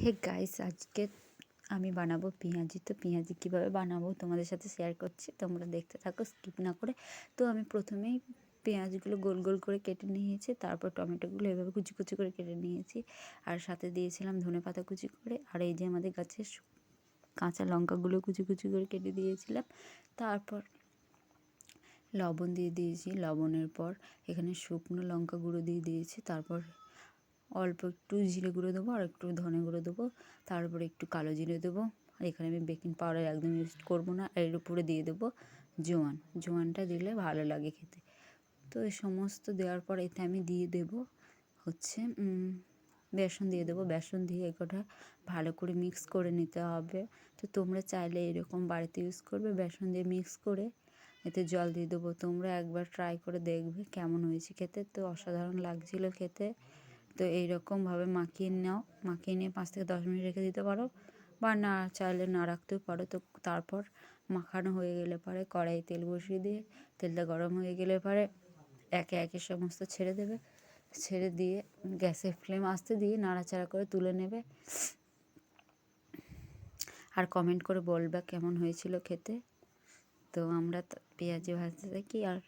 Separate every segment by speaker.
Speaker 1: Hey guys, আজকে আমি বানাবো পেঁয়াজি। তো পেঁয়াজি কীভাবে বানাবো তোমাদের সাথে শেয়ার করছি, তোমরা দেখতে থাকো স্কিপ না করে। তো আমি প্রথমেই পেঁয়াজগুলো গোল গোল করে কেটে নিয়েছি, তারপর টমেটোগুলো এভাবে কুচি কুচি করে কেটে নিয়েছি, আর সাথে দিয়েছিলাম ধনেপাতা কুচি করে, আর এই যে আমাদের গাছের কাঁচা লঙ্কাগুলো কুচি কুচি করে কেটে দিয়েছিলাম। তারপর লবণ দিয়ে দিয়েছি, লবণের পর এখানে শুকনো লঙ্কা গুঁড়ো দিয়ে দিয়েছি, তারপর অল্প একটু জিরে গুঁড়ো দেবো আর একটু ধনে গুঁড়ো দেবো, তারপরে একটু কালো জিরে দেবো। আর এখানে আমি বেকিং পাউডার একদম ইউজ করবো না, এর উপরে দিয়ে দেবো জোয়ানটা দিলে ভালো লাগে খেতে। তো এই সমস্ত দেওয়ার পর এতে আমি দিয়ে দেবো হচ্ছে বেসন দিয়ে দেবো। বেসন দিয়ে এগুলোটা ভালো করে মিক্স করে নিতে হবে। তো তোমরা চাইলে এরকম বাড়িতে ইউজ করবে, বেসন দিয়ে মিক্স করে এতে জল দিয়ে দেবো। তোমরা একবার ট্রাই করে দেখবে কেমন হয়েছে খেতে। তো অসাধারণ লাগছিলো খেতে। তো এইরকমভাবে মাখিয়ে নাও, মাখিয়ে নিয়ে 5 থেকে 10 মিনিট রেখে দিতে পারো, বা না চাইলে না রাখতেও পারো। তো তারপর মাখানো হয়ে গেলে পরে কড়াই তেল বসিয়ে দিয়ে তেলটা গরম হয়ে গেলে পরে একে একে সমস্ত ছেড়ে দেবে, ছেড়ে দিয়ে গ্যাসের ফ্লেম আস্তে দিয়ে নাড়াচাড়া করে তুলে নেবে। আর কমেন্ট করে বলবে কেমন হয়েছিল খেতে। তো আমরা পেঁয়াজি ভাজতে থাকি, আর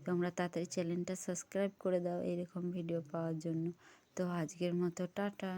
Speaker 1: তোমরা তাড়াতাড়ি চ্যানেলটা সাবস্ক্রাইব করে দাও এরকম ভিডিও পাওয়ার জন্য। তো আজকের মতো টাটা।